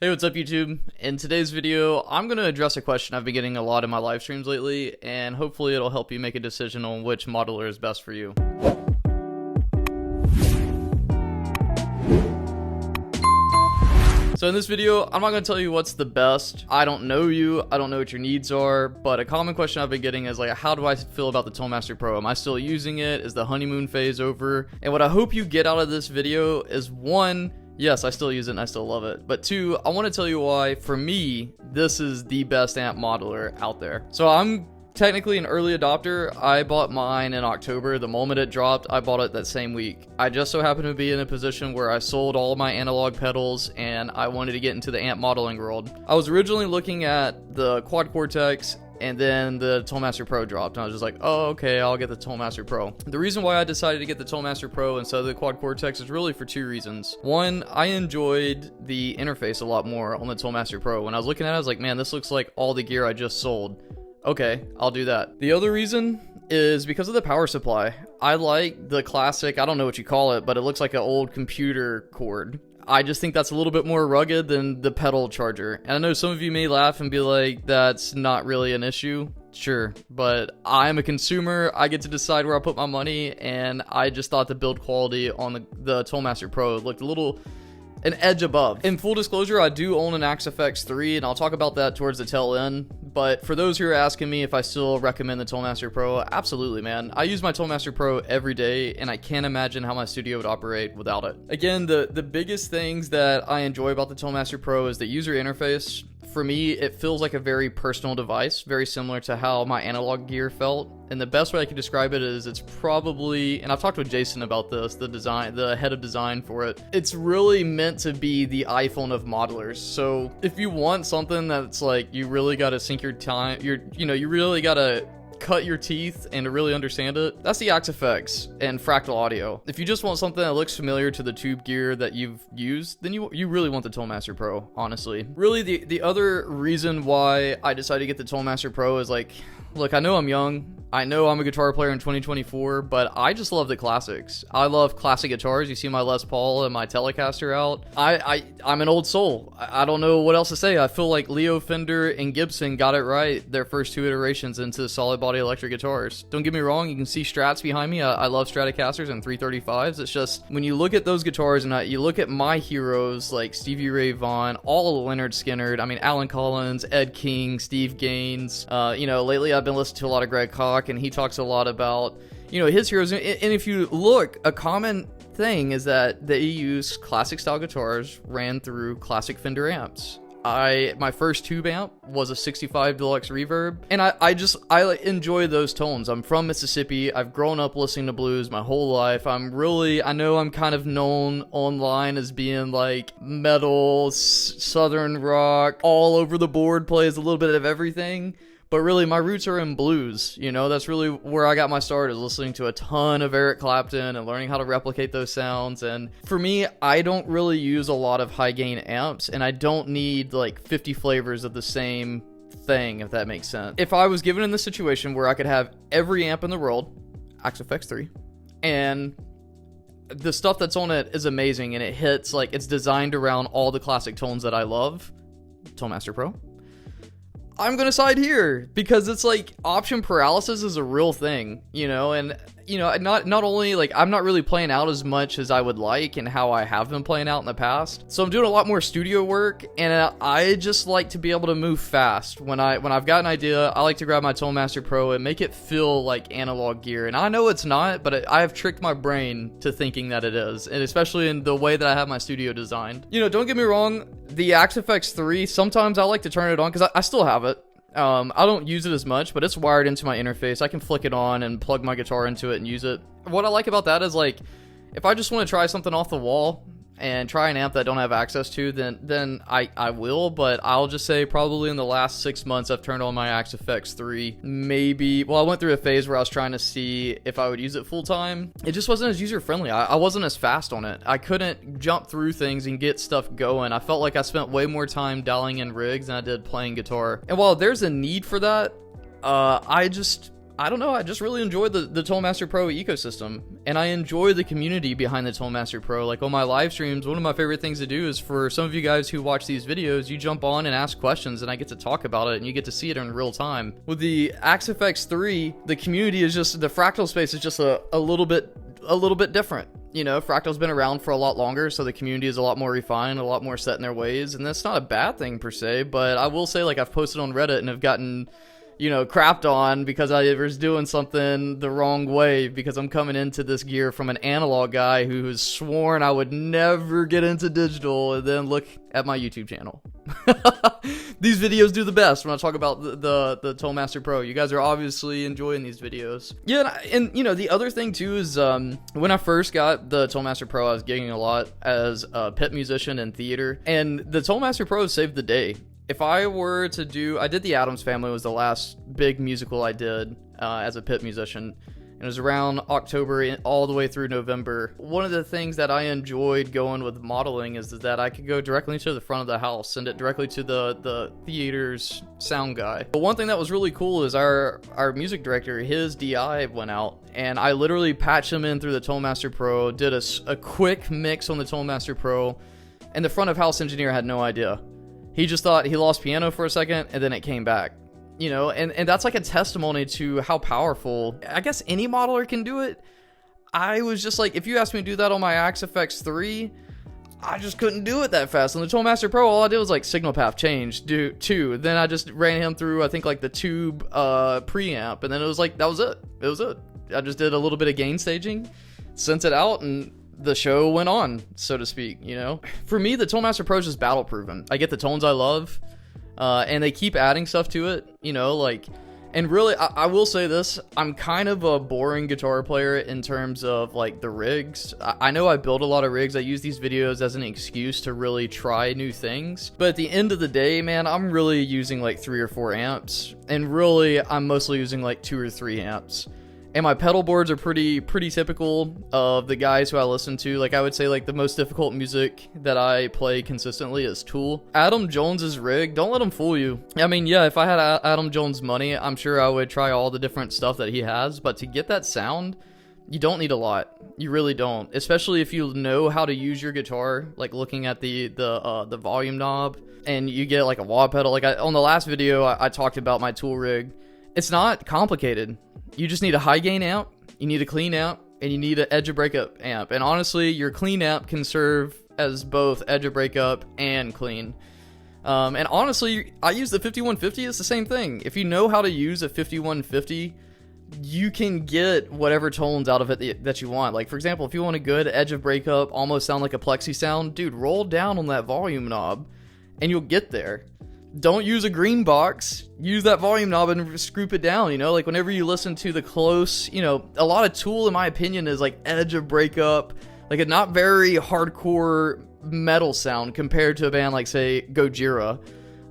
Hey, what's up YouTube? In today's video, I'm going to address a question I've been getting a lot in my live streams lately, and hopefully it'll help you make a decision on which modeler is best for you. So in this video, I'm not going to tell you what's the best. I don't know you, I don't know what your needs are, but a common question I've been getting is like, how do I feel about the Tonemaster Pro? Am I still using it? Is the honeymoon phase over? And what I hope you get out of this video is one, yes, I still use it and I still love it. But two, I want to tell you why, for me, this is the best amp modeler out there. So I'm technically an early adopter. I bought mine in October. The moment it dropped, I bought it that same week. I just so happened to be in a position where I sold all my analog pedals and I wanted to get into the amp modeling world. I was originally looking at the Quad Cortex, and then the Tonemaster Pro dropped, and I was just like, oh, okay, I'll get the Tonemaster Pro. The reason why I decided to get the Tonemaster Pro instead of the Quad Cortex is really for two reasons. One, I enjoyed the interface a lot more on the Tonemaster Pro. When I was looking at it, I was like, man, this looks like all the gear I just sold. Okay, I'll do that. The other reason is because of the power supply. I like the classic, I don't know what you call it, but it looks like an old computer cord. I just think that's a little bit more rugged than the pedal charger. And I know some of you may laugh and be like, that's not really an issue. Sure, but I'm a consumer. I get to decide where I put my money, and I just thought the build quality on the Tonemaster Pro looked a little an edge above. In full disclosure, I do own an Axe-FX 3, and I'll talk about that towards the tail end. But for those who are asking me if I still recommend the Tonemaster Pro, absolutely, man. I use my Tonemaster Pro every day, and I can't imagine how my studio would operate without it. Again, the biggest things that I enjoy about the Tonemaster Pro is the user interface. For me, it feels like a very personal device, very similar to how my analog gear felt. And the best way I could describe it is it's probably, and I've talked with Jason about this, the head of design for it. It's really meant to be the iPhone of modelers. So if you want something that's like, you really got to sink your time, you really got to cut your teeth and to really understand it, that's the Axe-FX and fractal audio. If you just want something that looks familiar to the tube gear that you've used, then you really want the Tonemaster Pro, honestly. Really, the other reason why I decided to get the Tonemaster Pro is like, look, I know I'm young, I know I'm a guitar player in 2024, but I just love the classics. I love classic guitars. You see my Les Paul and my Telecaster out. I'm an old soul. I don't know what else to say. I feel like Leo, Fender, and Gibson got it right their first two iterations into solid body electric guitars. Don't get me wrong, you can see Strats behind me. I love Stratocasters and 335s. It's just, when you look at those guitars and you look at my heroes like Stevie Ray Vaughan, all of Leonard Skinner, I mean, Alan Collins, Ed King, Steve Gaines. Lately I've been listening to a lot of Greg Koch, and he talks a lot about, his heroes. And if you look, a common thing is that they use classic style guitars ran through classic Fender amps. My first tube amp was a 65 Deluxe Reverb, and I enjoy those tones. I'm from Mississippi. I've grown up listening to blues my whole life. I know I'm kind of known online as being like metal, southern rock, all over the board, plays a little bit of everything. But really, my roots are in blues. That's really where I got my start, is listening to a ton of Eric Clapton and learning how to replicate those sounds. And for me, I don't really use a lot of high gain amps, and I don't need like 50 flavors of the same thing, if that makes sense. If I was given in this situation where I could have every amp in the world, Axe-FX 3, and the stuff that's on it is amazing, and it hits, like, it's designed around all the classic tones that I love, Tonemaster Pro, I'm gonna side here, because it's like option paralysis is a real thing, and not only like I'm not really playing out as much as I would like and how I have been playing out in the past. So I'm doing a lot more studio work, and I just like to be able to move fast. When I've got an idea, I like to grab my Tonemaster Pro and make it feel like analog gear. And I know it's not, but I have tricked my brain to thinking that it is, and especially in the way that I have my studio designed. Don't get me wrong, the Axe-FX 3, sometimes I like to turn it on because I still have it. I don't use it as much, but it's wired into my interface. I can flick it on and plug my guitar into it and use it. What I like about that is, like, if I just want to try something off the wall and try an amp that I don't have access to, then I will. But I'll just say probably in the last 6 months I've turned on my Axe-FX 3. Maybe, well, I went through a phase where I was trying to see if I would use it full time. It just wasn't as user friendly. I wasn't as fast on it. I couldn't jump through things and get stuff going. I felt like I spent way more time dialing in rigs than I did playing guitar. And while there's a need for that, I I don't know, I just really enjoy the Toolmaster Pro ecosystem, and I enjoy the community behind the Toolmaster Pro. Like on my live streams, one of my favorite things to do is for some of you guys who watch these videos, you jump on and ask questions, and I get to talk about it, and you get to see it in real time. With the Axe FX 3, the community is just, the fractal space is just a little bit different. You know, Fractal's been around for a lot longer, so the community is a lot more refined, a lot more set in their ways, and that's not a bad thing per se, but I will say, like, I've posted on Reddit and have gotten, you know, crapped on because I was doing something the wrong way, because I'm coming into this gear from an analog guy who has sworn I would never get into digital, and then look at my YouTube channel. These videos do the best when I talk about the Toolmaster Pro. You guys are obviously enjoying these videos. Yeah, and you know, the other thing too is when I first got the Toolmaster Pro, I was gigging a lot as a pit musician in theater, and the Toolmaster Pro saved the day. If I were to do, I did the Addams Family, was the last big musical I did as a pit musician. And it was around October all the way through November. One of the things that I enjoyed going with modeling is that I could go directly to the front of the house, send it directly to the theater's sound guy. But one thing that was really cool is our music director, his DI went out, and I literally patched him in through the Toolmaster Pro, did a quick mix on the Toolmaster Pro, and the front of house engineer had no idea. He just thought he lost piano for a second, and then it came back. You know, and that's like a testimony to how powerful, I guess any modeler can do it. I was just like, if you asked me to do that on my Axe FX 3, I just couldn't do it that fast. On the Toolmaster Pro, all I did was like signal path change, do 2. Then I just ran him through, I think, like the tube preamp, and then it was like, that was it. It was it. I just did a little bit of gain staging, sent it out, and the show went on, so to speak, you know? For me, the Toolmaster Pro is just battle proven. I get the tones I love. And they keep adding stuff to it, you know, like, and really, I will say this, I'm kind of a boring guitar player in terms of, like, the rigs. I know I build a lot of rigs, I use these videos as an excuse to really try new things, but at the end of the day, man, I'm really using, like, 3 or 4 amps, and really, I'm mostly using, like, 2 or 3 amps. And my pedal boards are pretty typical of the guys who I listen to. Like, I would say, like, the most difficult music that I play consistently is Tool. Adam Jones's rig, don't let him fool you. I mean, yeah, if I had Adam Jones money, I'm sure I would try all the different stuff that he has. But to get that sound, you don't need a lot. You really don't. Especially if you know how to use your guitar, like looking at the volume knob, and you get like a wah pedal. Like on the last video, I talked about my Tool rig. It's not complicated. You just need a high gain amp, you need a clean amp, and you need an edge of breakup amp. And honestly, your clean amp can serve as both edge of breakup and clean. And honestly, I use the 5150, it's the same thing. If you know how to use a 5150, you can get whatever tones out of it that you want. Like, for example, if you want a good edge of breakup, almost sound like a plexi sound, dude, roll down on that volume knob, and you'll get there. Don't use a green box, use that volume knob and scroop it down, you know? Like, whenever you listen to the close, you know, a lot of Tool, in my opinion, is like edge of breakup, like a not very hardcore metal sound compared to a band like, say, Gojira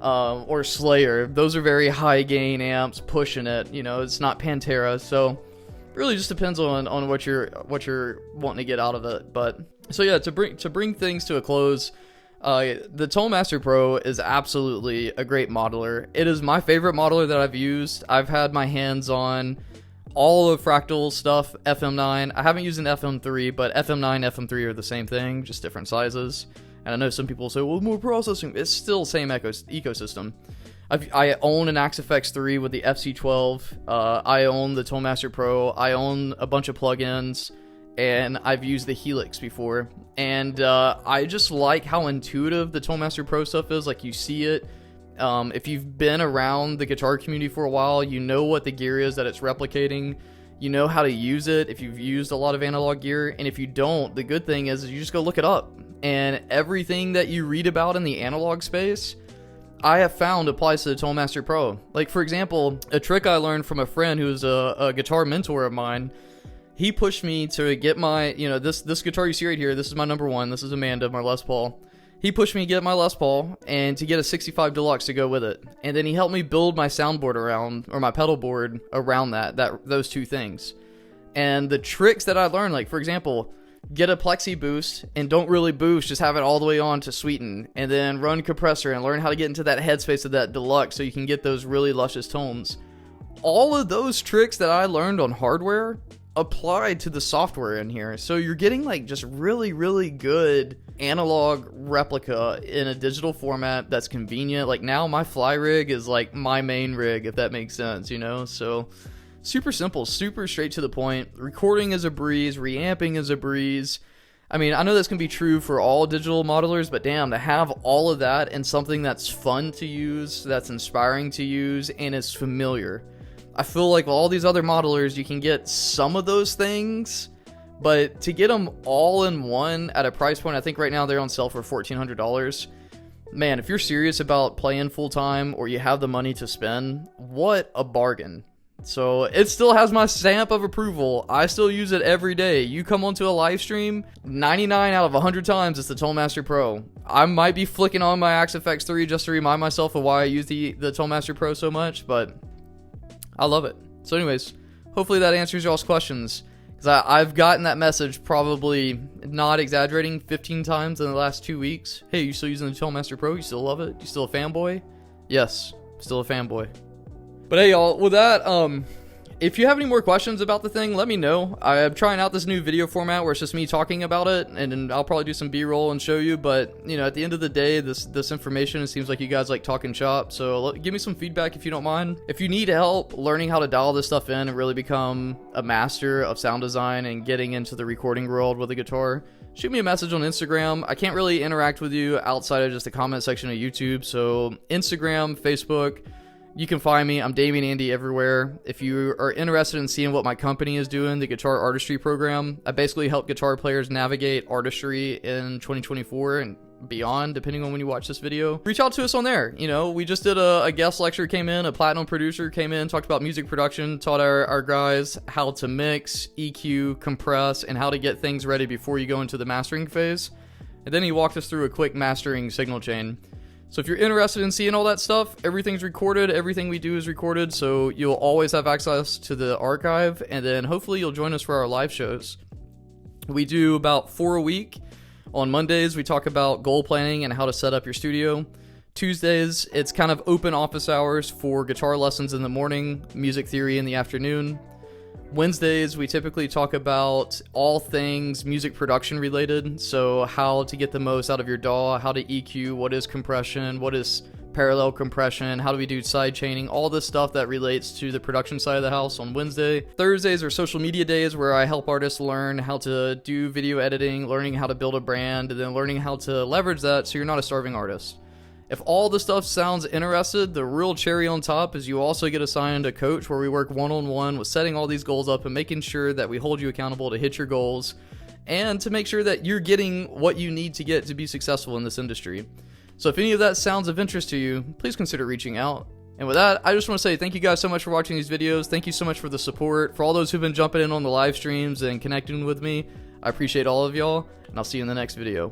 or Slayer. Those are very high gain amps pushing it, you know, it's not Pantera, so it really just depends on what you're wanting to get out of it. But so yeah, to bring things to a close, the Toolmaster Pro is absolutely a great modeler. It is my favorite modeler that I've used. I've had my hands on all of Fractal stuff, FM9. I haven't used an FM3, but FM9, FM3 are the same thing, just different sizes. And I know some people say, well, more processing. It's still the same ecosystem. I own an Axe FX 3 with the FC12. I own the Toolmaster Pro. I own a bunch of plugins. And I've used the Helix before, and I just like how intuitive the Toolmaster Pro stuff is. Like, you see it. If you've been around the guitar community for a while, you know what the gear is that it's replicating. You know how to use it if you've used a lot of analog gear, and if you don't, the good thing is you just go look it up. And everything that you read about in the analog space, I have found applies to the Toolmaster Pro. Like, for example, a trick I learned from a friend who's a guitar mentor of mine. He pushed me to get my, you know, this guitar you see right here, this is my number 1, this is Amanda, my Les Paul. He pushed me to get my Les Paul and to get a 65 Deluxe to go with it. And then he helped me build my soundboard around, or my pedal board around those two things. And the tricks that I learned, like, for example, get a plexi boost and don't really boost, just have it all the way on to sweeten. And then run compressor and learn how to get into that headspace of that Deluxe so you can get those really luscious tones. all of those tricks that I learned on hardware applied to the software in here. So you're getting like just really, really good analog replica in a digital format that's convenient. Like now my fly rig is like my main rig, if that makes sense, you know? So super simple, super straight to the point. Recording is a breeze, reamping is a breeze. I mean, I know that's going to be true for all digital modelers, but damn, to have all of that and something that's fun to use, that's inspiring to use, and is familiar. I feel like with all these other modelers, you can get some of those things, but to get them all in one at a price point, I think right now they're on sale for $1,400. Man, if you're serious about playing full-time or you have the money to spend, what a bargain. So it still has my stamp of approval. I still use it every day. You come onto a live stream, 99 out of 100 times it's the Tonemaster Pro. I might be flicking on my Axe FX3 just to remind myself of why I use the Tonemaster Pro so much, but I love it. So anyways, hopefully that answers y'all's questions, because I've gotten that message probably, not exaggerating, 15 times in the last 2 weeks. Hey, you still using the Tonemaster Pro? You still love it? You still a fanboy? Yes, still a fanboy. But hey y'all, with that, if you have any more questions about the thing, let me know. I'm trying out this new video format where it's just me talking about it, and I'll probably do some B-roll and show you, but, you know, at the end of the day, this information, it seems like you guys like talking shop, so give me some feedback if you don't mind. If you need help learning how to dial this stuff in and really become a master of sound design and getting into the recording world with a guitar, shoot me a message on Instagram. I can't really interact with you outside of just the comment section of YouTube, so Instagram, Facebook, you can find me. I'm Damion Andy everywhere. If you are interested in seeing what my company is doing, the Guitar Artistry program, I basically help guitar players navigate artistry in 2024 and beyond, depending on when you watch this video. Reach out to us on there. You know, we just did a guest lecture, came in, a platinum producer came in, talked about music production, taught our guys how to mix, EQ, compress, and how to get things ready before you go into the mastering phase. And then he walked us through a quick mastering signal chain. So if you're interested in seeing all that stuff, everything's recorded, everything we do is recorded, so you'll always have access to the archive, and then hopefully you'll join us for our live shows. We do about 4 a week. On Mondays, we talk about goal planning and how to set up your studio. Tuesdays, it's kind of open office hours for guitar lessons in the morning, music theory in the afternoon. Wednesdays, we typically talk about all things music production related. So how to get the most out of your DAW, how to EQ, what is compression, what is parallel compression, how do we do side chaining, all this stuff that relates to the production side of the house on Wednesday. Thursdays are social media days where I help artists learn how to do video editing, learning how to build a brand, and then learning how to leverage that so you're not a starving artist. If all the stuff sounds interested, the real cherry on top is you also get assigned a coach where we work one-on-one with setting all these goals up and making sure that we hold you accountable to hit your goals and to make sure that you're getting what you need to get to be successful in this industry. So if any of that sounds of interest to you, please consider reaching out. And with that, I just want to say thank you guys so much for watching these videos. Thank you so much for the support. For all those who've been jumping in on the live streams and connecting with me, I appreciate all of y'all, and I'll see you in the next video.